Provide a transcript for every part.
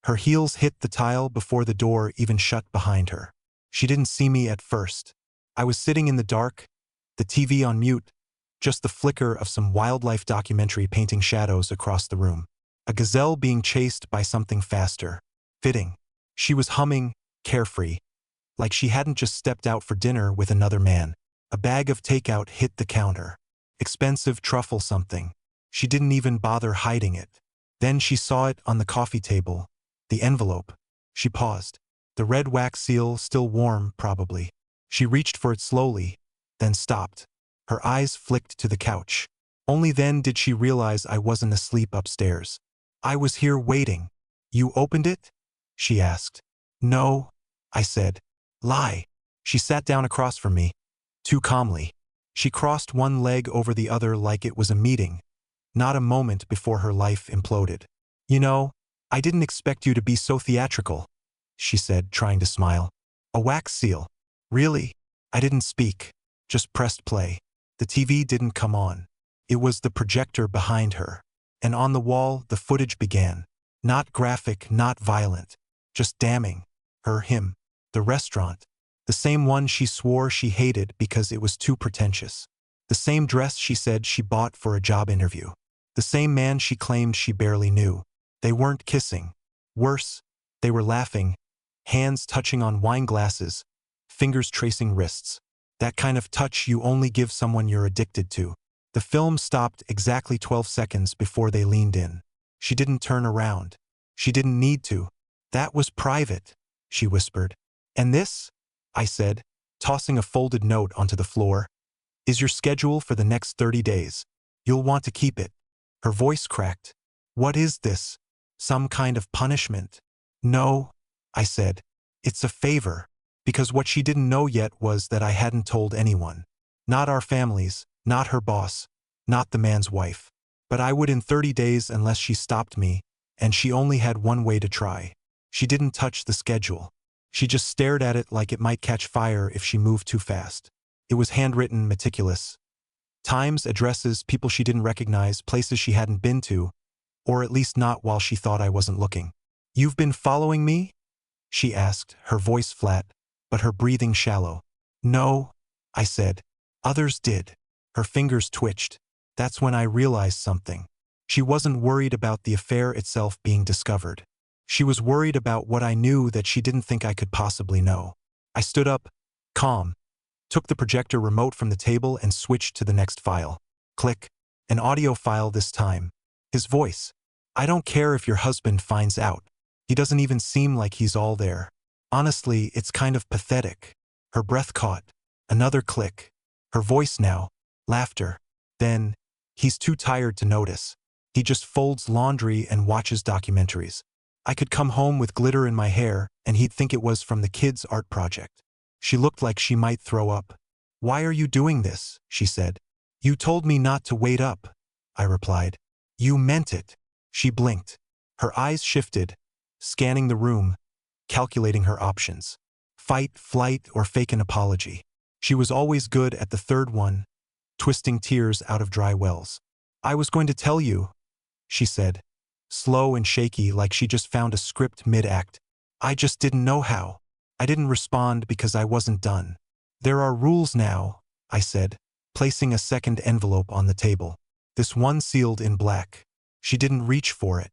Her heels hit the tile before the door even shut behind her. She didn't see me at first. I was sitting in the dark, the TV on mute, just the flicker of some wildlife documentary painting shadows across the room. A gazelle being chased by something faster. Fitting. She was humming, carefree, like she hadn't just stepped out for dinner with another man. A bag of takeout hit the counter. Expensive truffle something. She didn't even bother hiding it. Then she saw it on the coffee table. The envelope. She paused. The red wax seal still warm, probably. She reached for it slowly, then stopped. Her eyes flicked to the couch. Only then did she realize I wasn't asleep upstairs. I was here waiting. You opened it? She asked. No, I said. Lie. She sat down across from me, too calmly. She crossed one leg over the other like it was a meeting, not a moment before her life imploded. You know, I didn't expect you to be so theatrical, she said, trying to smile. A wax seal. Really? I didn't speak, just pressed play. The TV didn't come on. It was the projector behind her. And on the wall, the footage began. Not graphic, not violent. Just damning. Him. The restaurant. The same one she swore she hated because it was too pretentious. The same dress she said she bought for a job interview. The same man she claimed she barely knew. They weren't kissing. Worse, they were laughing, hands touching on wine glasses, fingers tracing wrists. That kind of touch you only give someone you're addicted to. The film stopped exactly 12 seconds before they leaned in. She didn't turn around. She didn't need to. That was private, she whispered. And this? I said, tossing a folded note onto the floor, is your schedule for the next 30 days. You'll want to keep it. Her voice cracked. What is this? Some kind of punishment? No, I said. It's a favor. Because what she didn't know yet was that I hadn't told anyone. Not our families, not her boss, not the man's wife. But I would in 30 days unless she stopped me, and she only had one way to try. She didn't touch the schedule. She just stared at it like it might catch fire if she moved too fast. It was handwritten, meticulous. Times, addresses, people she didn't recognize, places she hadn't been to, or at least not while she thought I wasn't looking. You've been following me? She asked, her voice flat, but her breathing shallow. No, I said. Others did. Her fingers twitched. That's when I realized something. She wasn't worried about the affair itself being discovered. She was worried about what I knew that she didn't think I could possibly know. I stood up, calm, took the projector remote from the table and switched to the next file. Click. An audio file this time. His voice. I don't care if your husband finds out. He doesn't even seem like he's all there. Honestly, it's kind of pathetic. Her breath caught. Another click. Her voice now. Laughter. Then, he's too tired to notice. He just folds laundry and watches documentaries. I could come home with glitter in my hair, and he'd think it was from the kids' art project. She looked like she might throw up. Why are you doing this? She said. You told me not to wait up, I replied. You meant it. She blinked. Her eyes shifted, scanning the room, calculating her options. Fight, flight, or fake an apology. She was always good at the third one, twisting tears out of dry wells. I was going to tell you, she said, slow and shaky like she just found a script mid-act. I just didn't know how. I didn't respond because I wasn't done. There are rules now, I said, placing a second envelope on the table. This one sealed in black. She didn't reach for it.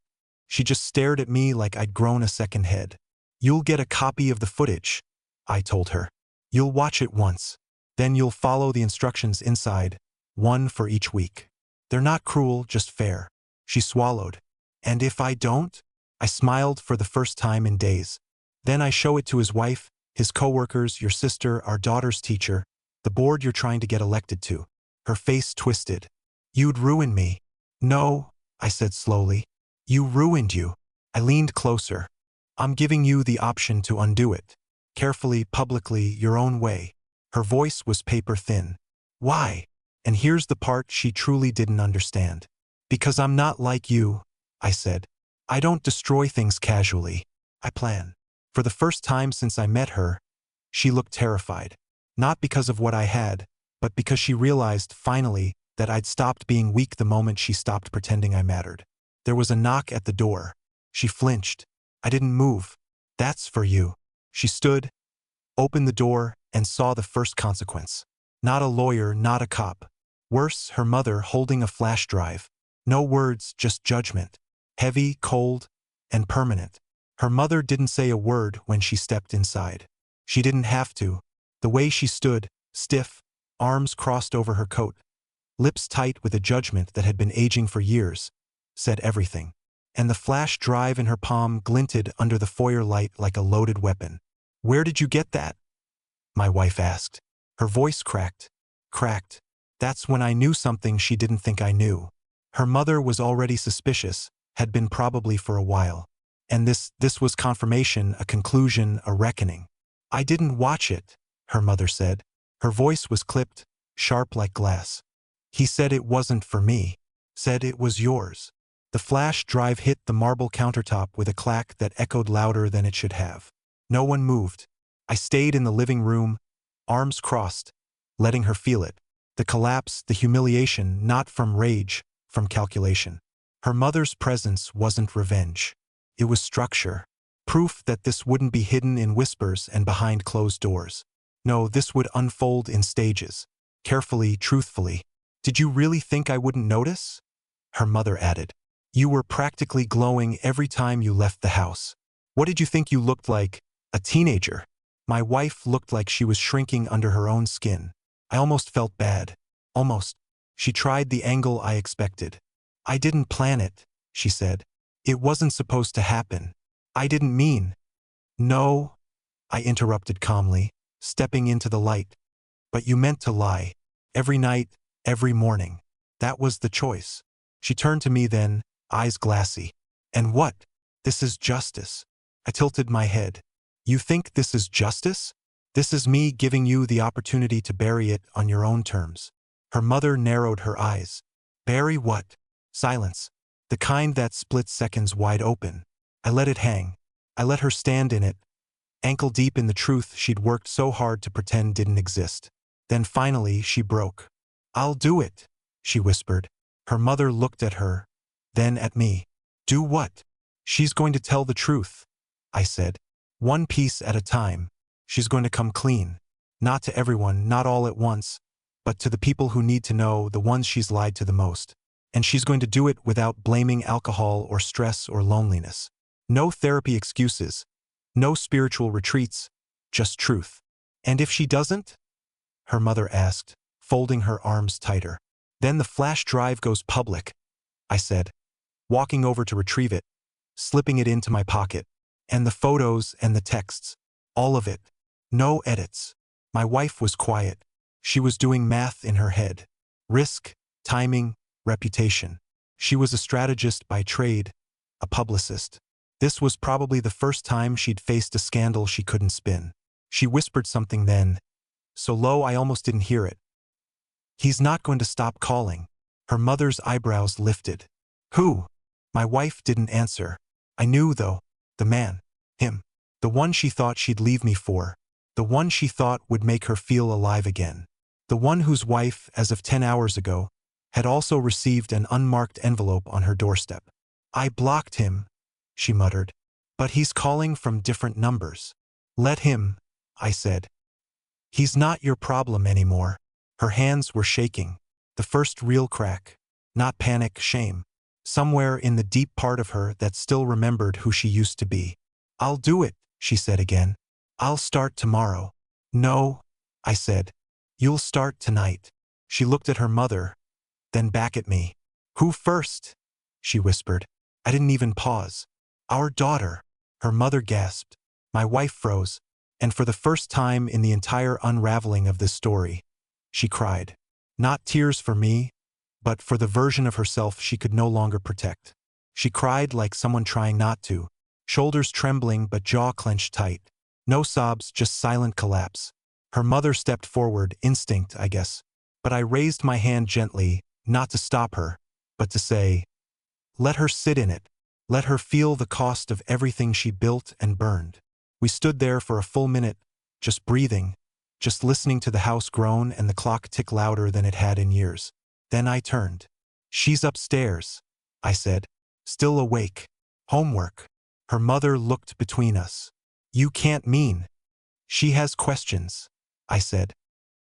She just stared at me like I'd grown a second head. You'll get a copy of the footage, I told her. You'll watch it once. Then you'll follow the instructions inside, one for each week. They're not cruel, just fair. She swallowed. And if I don't? I smiled for the first time in days. Then I show it to his wife, his coworkers, your sister, our daughter's teacher, the board you're trying to get elected to. Her face twisted. You'd ruin me. No, I said slowly. You ruined you. I leaned closer. I'm giving you the option to undo it. Carefully, publicly, your own way. Her voice was paper thin. Why? And here's the part she truly didn't understand. Because I'm not like you, I said. I don't destroy things casually. I plan. For the first time since I met her, she looked terrified. Not because of what I had, but because she realized, finally, that I'd stopped being weak the moment she stopped pretending I mattered. There was a knock at the door. She flinched. I didn't move. That's for you. She stood, opened the door, and saw the first consequence. Not a lawyer, not a cop. Worse, her mother holding a flash drive. No words, just judgment. Heavy, cold, and permanent. Her mother didn't say a word when she stepped inside. She didn't have to. The way she stood, stiff, arms crossed over her coat, lips tight with a judgment that had been aging for years, said everything. And the flash drive in her palm glinted under the foyer light like a loaded weapon. "Where did you get that?" my wife asked. Her voice cracked. That's when I knew something she didn't think I knew. Her mother was already suspicious, had been probably for a while. And this was confirmation, a conclusion, a reckoning. "I didn't watch it," her mother said. Her voice was clipped, sharp like glass. "He said it wasn't for me. Said it was yours." The flash drive hit the marble countertop with a clack that echoed louder than it should have. No one moved. I stayed in the living room, arms crossed, letting her feel it. The collapse, the humiliation, not from rage, from calculation. Her mother's presence wasn't revenge. It was structure. Proof that this wouldn't be hidden in whispers and behind closed doors. No, this would unfold in stages. Carefully, truthfully. "Did you really think I wouldn't notice?" her mother added. "You were practically glowing every time you left the house. What did you think you looked like? A teenager?" My wife looked like she was shrinking under her own skin. I almost felt bad. Almost. She tried the angle I expected. "I didn't plan it," she said. "It wasn't supposed to happen. I didn't mean." "No," I interrupted calmly, stepping into the light. "But you meant to lie. Every night, every morning. That was the choice." She turned to me then, eyes glassy. "And what? This is justice." I tilted my head. "You think this is justice? This is me giving you the opportunity to bury it on your own terms." Her mother narrowed her eyes. "Bury what?" Silence. The kind that splits seconds wide open. I let it hang. I let her stand in it, ankle deep in the truth she'd worked so hard to pretend didn't exist. Then finally she broke. "I'll do it," she whispered. Her mother looked at her, then at me. "Do what?" "She's going to tell the truth," I said. "One piece at a time. She's going to come clean. Not to everyone, not all at once, but to the people who need to know, the ones she's lied to the most. And she's going to do it without blaming alcohol or stress or loneliness. No therapy excuses. No spiritual retreats. Just truth." "And if she doesn't?" her mother asked, folding her arms tighter. "Then the flash drive goes public," I said, walking over to retrieve it, slipping it into my pocket. "And the photos and the texts. All of it. No edits." My wife was quiet. She was doing math in her head. Risk, timing, reputation. She was a strategist by trade, a publicist. This was probably the first time she'd faced a scandal she couldn't spin. She whispered something then, so low I almost didn't hear it. "He's not going to stop calling." Her mother's eyebrows lifted. "Who?" My wife didn't answer. I knew, though. The man. Him. The one she thought she'd leave me for. The one she thought would make her feel alive again. The one whose wife, as of 10 hours ago, had also received an unmarked envelope on her doorstep. "I blocked him," she muttered. "But he's calling from different numbers." "Let him," I said. "He's not your problem anymore." Her hands were shaking. The first real crack. Not panic, shame. Somewhere in the deep part of her that still remembered who she used to be. "I'll do it," she said again. "I'll start tomorrow." "No," I said. "You'll start tonight." She looked at her mother, then back at me. "Who first?" she whispered. I didn't even pause. "Our daughter." Her mother gasped. My wife froze. And for the first time in the entire unraveling of this story, she cried. Not tears for me, but for the version of herself she could no longer protect. She cried like someone trying not to, shoulders trembling but jaw clenched tight. No sobs, just silent collapse. Her mother stepped forward, instinct, I guess. But I raised my hand gently, not to stop her, but to say, let her sit in it. Let her feel the cost of everything she built and burned. We stood there for a full minute, just breathing, just listening to the house groan and the clock tick louder than it had in years. Then I turned. "She's upstairs," I said, still awake. "Homework." Her mother looked between us. You can't mean. She has questions, I said.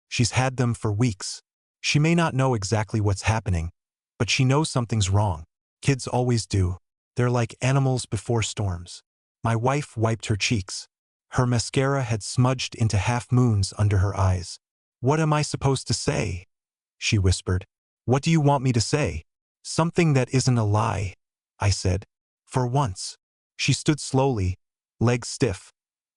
She's had them for weeks. She may not know exactly what's happening, but she knows something's wrong. Kids always do. They're like animals before storms. My wife wiped her cheeks. Her mascara had smudged into half-moons under her eyes. What am I supposed to say? She whispered. What do you want me to say? Something that isn't a lie, I said. For once. She stood slowly, legs stiff,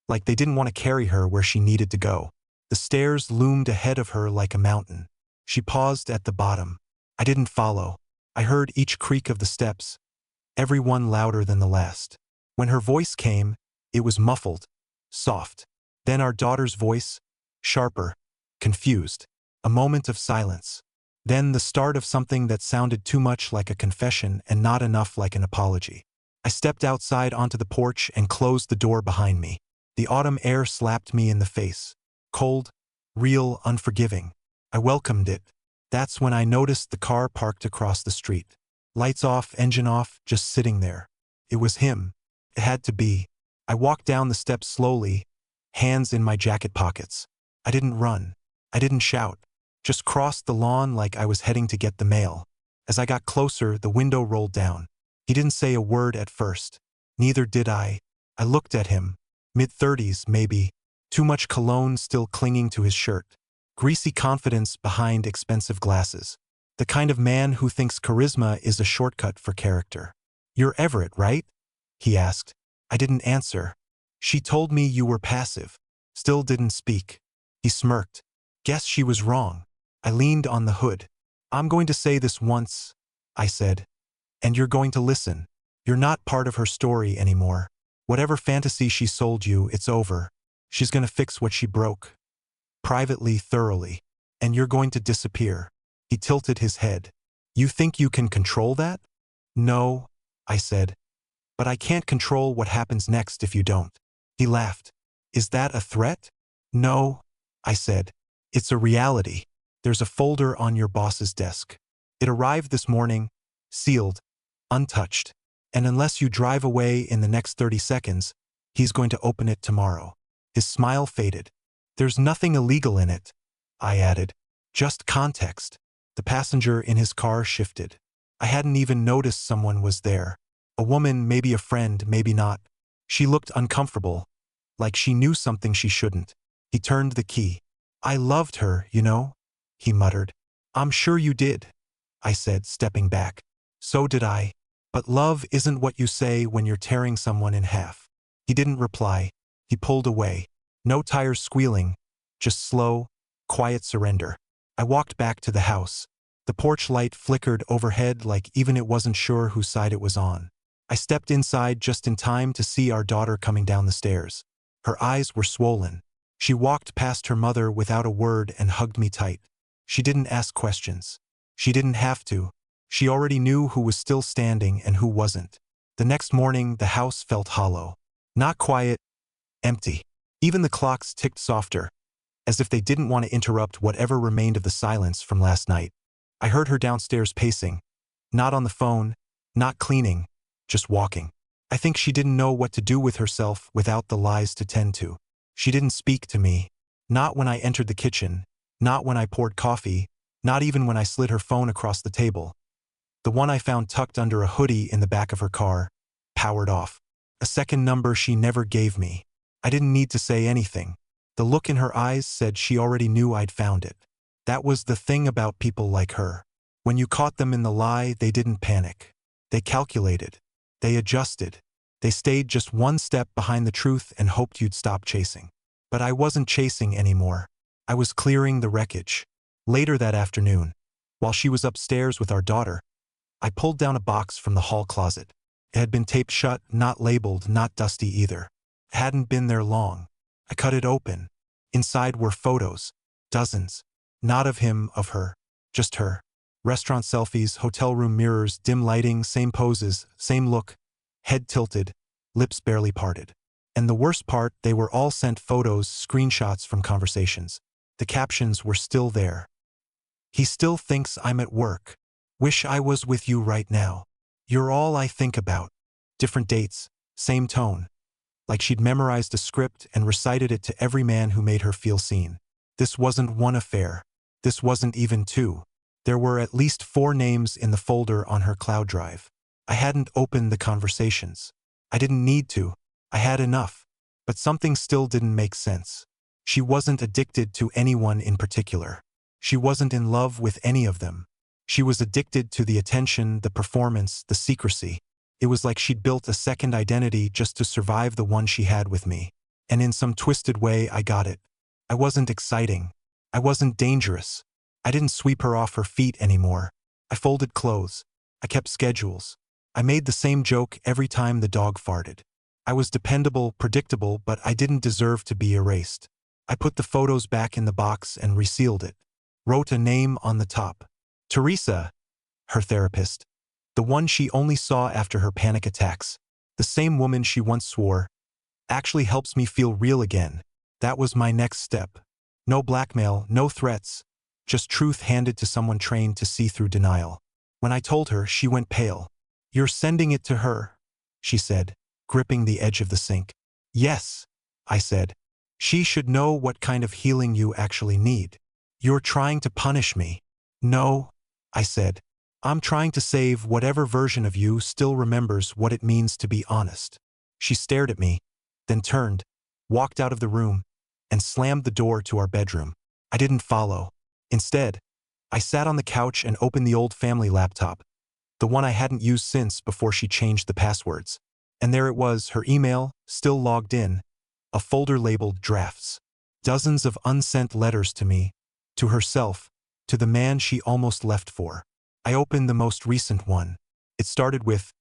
like they didn't want to carry her where she needed to go. The stairs loomed ahead of her like a mountain. She paused at the bottom. I didn't follow. I heard each creak of the steps, every one louder than the last. When her voice came, it was muffled, soft. Then our daughter's voice, sharper, confused. A moment of silence. Then the start of something that sounded too much like a confession and not enough like an apology. I stepped outside onto the porch and closed the door behind me. The autumn air slapped me in the face. Cold, real, unforgiving. I welcomed it. That's when I noticed the car parked across the street. Lights off, engine off, just sitting there. It was him. It had to be. I walked down the steps slowly, hands in my jacket pockets. I didn't run. I didn't shout. Just crossed the lawn like I was heading to get the mail. As I got closer, the window rolled down. He didn't say a word at first. Neither did I. I looked at him. Mid-30s, maybe. Too much cologne still clinging to his shirt. Greasy confidence behind expensive glasses. The kind of man who thinks charisma is a shortcut for character. You're Everett, right? He asked. I didn't answer. She told me you were passive. Still didn't speak. He smirked. Guess she was wrong. I leaned on the hood. I'm going to say this once, I said. And you're going to listen. You're not part of her story anymore. Whatever fantasy she sold you, it's over. She's going to fix what she broke. Privately, thoroughly. And you're going to disappear. He tilted his head. You think you can control that? No, I said. But I can't control what happens next if you don't. He laughed. Is that a threat? No, I said. It's a reality. There's a folder on your boss's desk. It arrived this morning, sealed, untouched. And unless you drive away in the next 30 seconds, he's going to open it tomorrow. His smile faded. There's nothing illegal in it, I added. Just context. The passenger in his car shifted. I hadn't even noticed someone was there. A woman, maybe a friend, maybe not. She looked uncomfortable, like she knew something she shouldn't. He turned the key. I loved her, you know, he muttered. I'm sure you did, I said, stepping back. So did I. But love isn't what you say when you're tearing someone in half. He didn't reply. He pulled away. No tires squealing, just slow, quiet surrender. I walked back to the house. The porch light flickered overhead like even it wasn't sure whose side it was on. I stepped inside just in time to see our daughter coming down the stairs. Her eyes were swollen. She walked past her mother without a word and hugged me tight. She didn't ask questions. She didn't have to. She already knew who was still standing and who wasn't. The next morning, the house felt hollow. Not quiet, empty. Even the clocks ticked softer, as if they didn't want to interrupt whatever remained of the silence from last night. I heard her downstairs pacing. Not on the phone, not cleaning, just walking. I think she didn't know what to do with herself without the lies to tend to. She didn't speak to me. Not when I entered the kitchen, not when I poured coffee, not even when I slid her phone across the table. The one I found tucked under a hoodie in the back of her car, powered off. A second number she never gave me. I didn't need to say anything. The look in her eyes said she already knew I'd found it. That was the thing about people like her. When you caught them in the lie, they didn't panic. They calculated. They adjusted. They stayed just one step behind the truth and hoped you'd stop chasing. But I wasn't chasing anymore. I was clearing the wreckage. Later that afternoon, while she was upstairs with our daughter, I pulled down a box from the hall closet. It had been taped shut, not labeled, not dusty either. It hadn't been there long. I cut it open. Inside were photos. Dozens. Not of him, of her. Just her. Restaurant selfies, hotel room mirrors, dim lighting, same poses, same look. Head tilted, lips barely parted. And the worst part, they were all sent photos, screenshots from conversations. The captions were still there. He still thinks I'm at work. Wish I was with you right now. You're all I think about. Different dates, Same tone. Like she'd memorized a script and recited it to every man who made her feel seen. This wasn't one affair. This wasn't even two. There were at least 4 names in the folder on her cloud drive. I hadn't opened the conversations. I didn't need to. I had enough. But something still didn't make sense. She wasn't addicted to anyone in particular. She wasn't in love with any of them. She was addicted to the attention, the performance, the secrecy. It was like she'd built a second identity just to survive the one she had with me. And in some twisted way, I got it. I wasn't exciting. I wasn't dangerous. I didn't sweep her off her feet anymore. I folded clothes. I kept schedules. I made the same joke every time the dog farted. I was dependable, predictable, but I didn't deserve to be erased. I put the photos back in the box and resealed it. Wrote a name on the top. Teresa, her therapist. The one she only saw after her panic attacks. The same woman she once swore actually helps me feel real again. That was my next step. No blackmail, no threats. Just truth handed to someone trained to see through denial. When I told her, she went pale. "You're sending it to her," she said, gripping the edge of the sink. "Yes," I said. "She should know what kind of healing you actually need." "You're trying to punish me." "No," I said. "I'm trying to save whatever version of you still remembers what it means to be honest." She stared at me, then turned, walked out of the room, and slammed the door to our bedroom. I didn't follow. Instead, I sat on the couch and opened the old family laptop, the one I hadn't used since before she changed the passwords. And there it was, her email, still logged in, a folder labeled drafts. Dozens of unsent letters to me, to herself, to the man she almost left for. I opened the most recent one. It started with,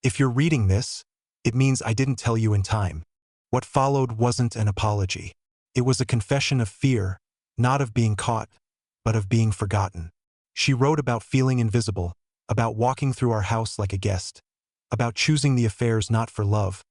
"If you're reading this, it means I didn't tell you in time." What followed wasn't an apology. It was a confession of fear, not of being caught, but of being forgotten. She wrote about feeling invisible, about walking through our house like a guest, about choosing the affairs not for love,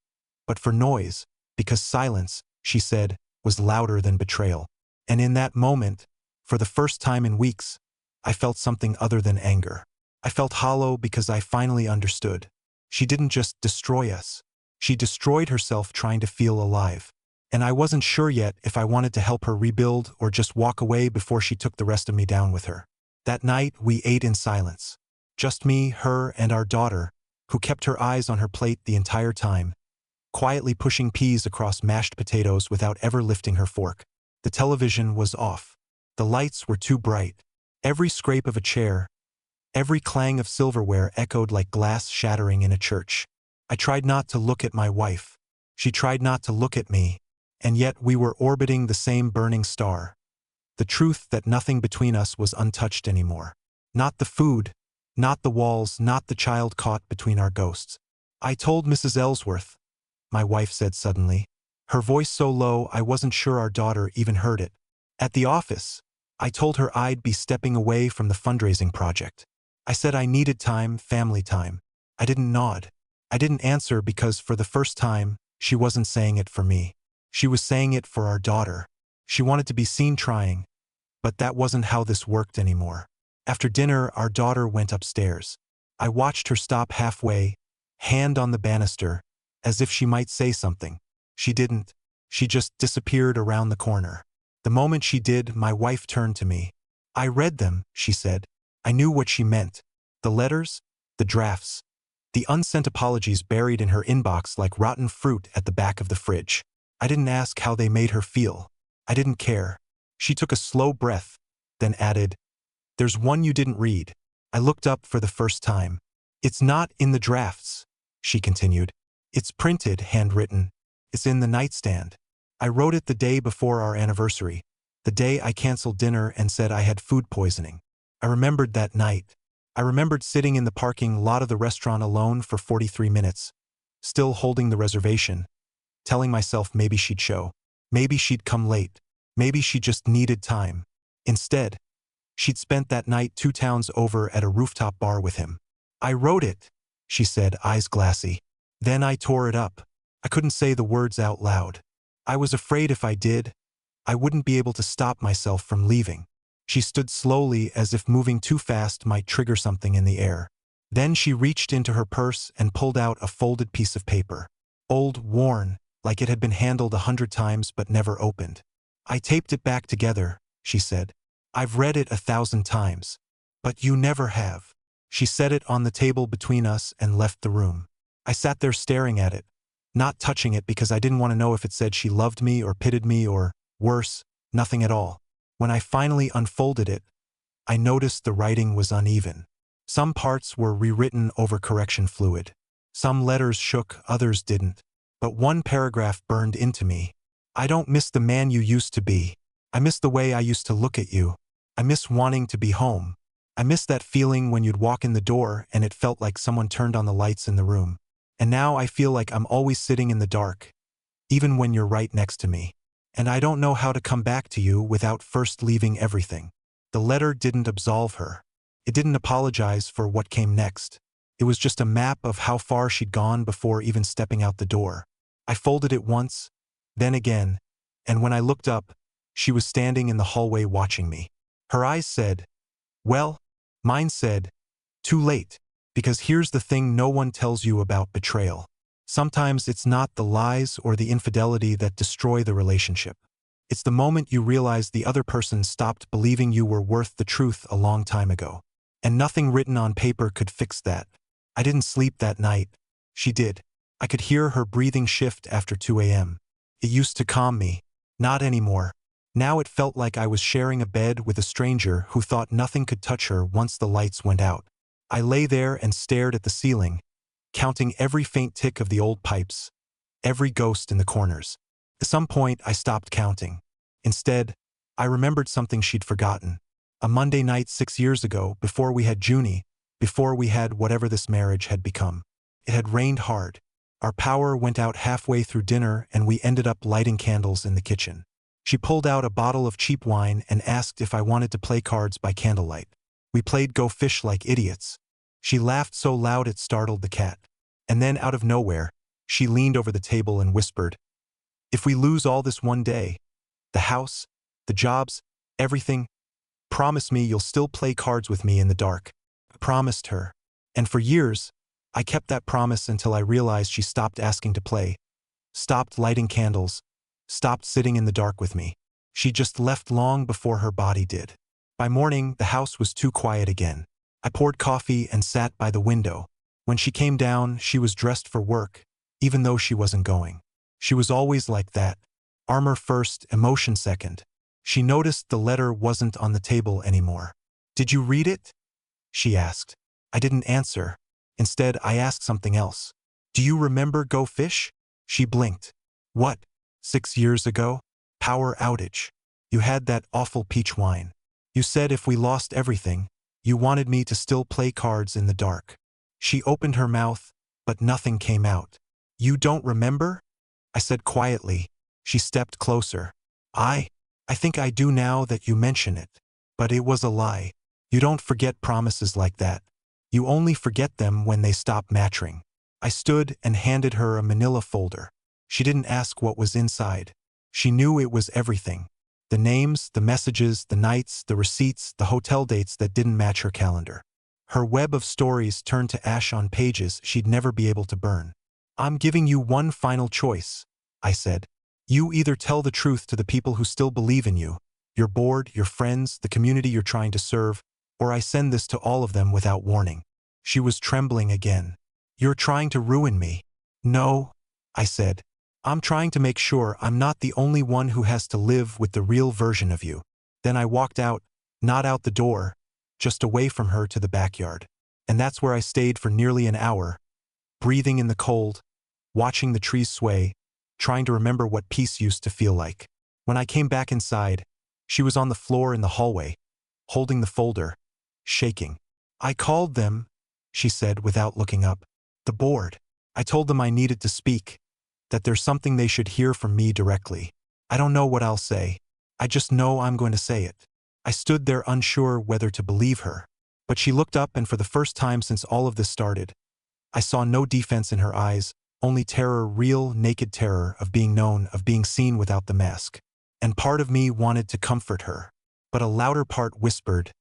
but for noise, because silence, she said, was louder than betrayal. And in that moment, for the first time in weeks, I felt something other than anger. I felt hollow because I finally understood. She didn't just destroy us. She destroyed herself trying to feel alive. And I wasn't sure yet if I wanted to help her rebuild or just walk away before she took the rest of me down with her. That night, we ate in silence. Just me, her, and our daughter, who kept her eyes on her plate the entire time, quietly pushing peas across mashed potatoes without ever lifting her fork. The television was off. The lights were too bright. Every scrape of a chair, every clang of silverware echoed like glass shattering in a church. I tried not to look at my wife. She tried not to look at me. And yet we were orbiting the same burning star. The truth that nothing between us was untouched anymore. Not the food, not the walls, not the child caught between our ghosts. "I told Mrs. Ellsworth," my wife said suddenly, her voice so low I wasn't sure our daughter even heard it. "At the office, I told her I'd be stepping away from the fundraising project. I said I needed time, family time." I didn't nod. I didn't answer because for the first time, she wasn't saying it for me. She was saying it for our daughter. She wanted to be seen trying, but that wasn't how this worked anymore. After dinner, our daughter went upstairs. I watched her stop halfway, hand on the banister, as if she might say something. She didn't. She just disappeared around the corner. The moment she did, my wife turned to me. "I read them," she said. I knew what she meant. The letters, the drafts, the unsent apologies buried in her inbox like rotten fruit at the back of the fridge. I didn't ask how they made her feel. I didn't care. She took a slow breath, then added, "There's one you didn't read." I looked up for the first time. "It's not in the drafts," she continued. "It's printed, handwritten. It's in the nightstand. I wrote it the day before our anniversary, the day I canceled dinner and said I had food poisoning." I remembered that night. I remembered sitting in the parking lot of the restaurant alone for 43 minutes, still holding the reservation, telling myself maybe she'd show. Maybe she'd come late. Maybe she just needed time. Instead, she'd spent that night 2 towns over at a rooftop bar with him. "I wrote it," she said, eyes glassy. "Then I tore it up." I couldn't say the words out loud. I was afraid if I did, I wouldn't be able to stop myself from leaving. She stood slowly as if moving too fast might trigger something in the air. Then she reached into her purse and pulled out a folded piece of paper. Old, worn, like it had been handled 100 times but never opened. "I taped it back together," she said. "I've read it 1,000 times. But you never have." She set it on the table between us and left the room. I sat there staring at it, not touching it because I didn't want to know if it said she loved me or pitied me or, worse, nothing at all. When I finally unfolded it, I noticed the writing was uneven. Some parts were rewritten over correction fluid. Some letters shook, others didn't. But one paragraph burned into me. "I don't miss the man you used to be. I miss the way I used to look at you. I miss wanting to be home. I miss that feeling when you'd walk in the door and it felt like someone turned on the lights in the room. And now I feel like I'm always sitting in the dark, even when you're right next to me. And I don't know how to come back to you without first leaving everything." The letter didn't absolve her. It didn't apologize for what came next. It was just a map of how far she'd gone before even stepping out the door. I folded it once, then again, and when I looked up, she was standing in the hallway watching me. Her eyes said, "Well," mine said, "Too late." Because here's the thing no one tells you about betrayal. Sometimes it's not the lies or the infidelity that destroy the relationship. It's the moment you realize the other person stopped believing you were worth the truth a long time ago. And nothing written on paper could fix that. I didn't sleep that night. She did. I could hear her breathing shift after 2 a.m. It used to calm me. Not anymore. Now it felt like I was sharing a bed with a stranger who thought nothing could touch her once the lights went out. I lay there and stared at the ceiling, counting every faint tick of the old pipes, every ghost in the corners. At some point, I stopped counting. Instead, I remembered something she'd forgotten. A Monday night 6 years ago, before we had Junie, before we had whatever this marriage had become. It had rained hard. Our power went out halfway through dinner and we ended up lighting candles in the kitchen. She pulled out a bottle of cheap wine and asked if I wanted to play cards by candlelight. We played Go Fish like idiots. She laughed so loud it startled the cat. And then out of nowhere, she leaned over the table and whispered, "If we lose all this one day, the house, the jobs, everything, promise me you'll still play cards with me in the dark." I promised her. And for years, I kept that promise until I realized she stopped asking to play, stopped lighting candles, stopped sitting in the dark with me. She just left long before her body did. By morning, the house was too quiet again. I poured coffee and sat by the window. When she came down, she was dressed for work, even though she wasn't going. She was always like that. Armor first, emotion second. She noticed the letter wasn't on the table anymore. "Did you read it?" she asked. I didn't answer. Instead, I asked something else. "Do you remember Go Fish?" She blinked. "What? 6 years ago? Power outage. You had that awful peach wine. You said if we lost everything, you wanted me to still play cards in the dark." She opened her mouth, but nothing came out. "You don't remember?" I said quietly. She stepped closer. I think I do now that you mention it. But it was a lie. You don't forget promises like that. You only forget them when they stop matching." I stood and handed her a manila folder. She didn't ask what was inside. She knew it was everything. The names, the messages, the nights, the receipts, the hotel dates that didn't match her calendar. Her web of stories turned to ash on pages she'd never be able to burn. "I'm giving you one final choice," I said. "You either tell the truth to the people who still believe in you, your board, your friends, the community you're trying to serve, or I send this to all of them without warning." She was trembling again. "You're trying to ruin me." "No," I said. "I'm trying to make sure I'm not the only one who has to live with the real version of you." Then I walked out, not out the door, just away from her to the backyard. And that's where I stayed for nearly an hour, breathing in the cold, watching the trees sway, trying to remember what peace used to feel like. When I came back inside, she was on the floor in the hallway, holding the folder, shaking. "I called them," she said without looking up. "The board. I told them I needed to speak, that there's something they should hear from me directly. I don't know what I'll say. I just know I'm going to say it." I stood there unsure whether to believe her. But she looked up, and for the first time since all of this started, I saw no defense in her eyes, only terror, real, naked terror of being known, of being seen without the mask. And part of me wanted to comfort her. But a louder part whispered,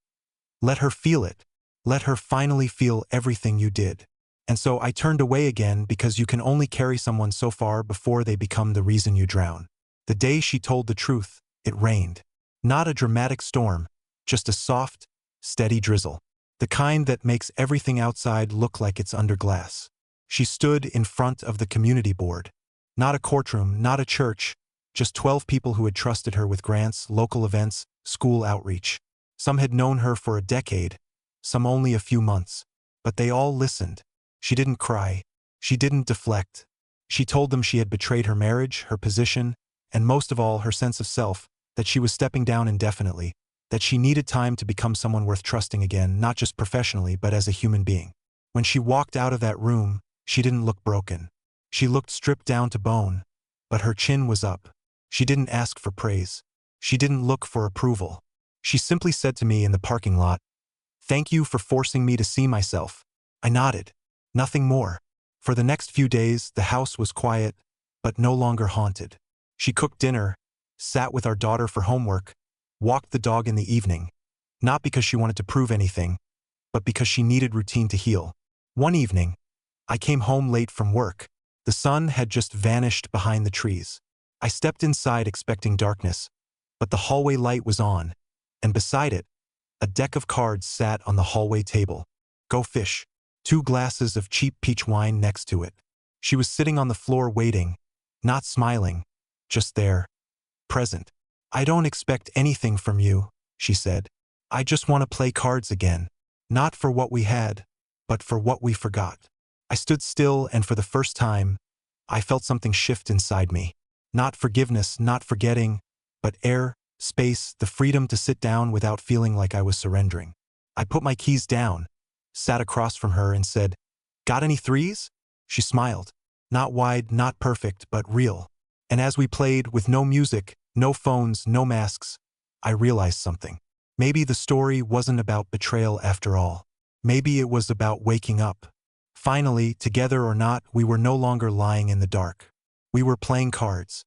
"Let her feel it. Let her finally feel everything you did." And so I turned away again because you can only carry someone so far before they become the reason you drown. The day she told the truth, it rained. Not a dramatic storm, just a soft, steady drizzle. The kind that makes everything outside look like it's under glass. She stood in front of the community board. Not a courtroom, not a church, just 12 people who had trusted her with grants, local events, school outreach. Some had known her for a decade, some only a few months. But they all listened. She didn't cry. She didn't deflect. She told them she had betrayed her marriage, her position, and most of all, her sense of self, that she was stepping down indefinitely, that she needed time to become someone worth trusting again, not just professionally, but as a human being. When she walked out of that room, she didn't look broken. She looked stripped down to bone, but her chin was up. She didn't ask for praise. She didn't look for approval. She simply said to me in the parking lot, "Thank you for forcing me to see myself." I nodded. Nothing more. For the next few days, the house was quiet, but no longer haunted. She cooked dinner, sat with our daughter for homework, walked the dog in the evening, not because she wanted to prove anything, but because she needed routine to heal. One evening, I came home late from work. The sun had just vanished behind the trees. I stepped inside expecting darkness, but the hallway light was on, and beside it, a deck of cards sat on the hallway table. Go fish. 2 glasses of cheap peach wine next to it. She was sitting on the floor waiting, not smiling, just there, present. "I don't expect anything from you," she said. "I just want to play cards again. Not for what we had, but for what we forgot." I stood still, and for the first time, I felt something shift inside me. Not forgiveness, not forgetting, but air, space, the freedom to sit down without feeling like I was surrendering. I put my keys down, sat across from her and said, "Got any threes?" She smiled. Not wide, not perfect, but real. And as we played, with no music, no phones, no masks, I realized something. Maybe the story wasn't about betrayal after all. Maybe it was about waking up. Finally, together or not, we were no longer lying in the dark. We were playing cards.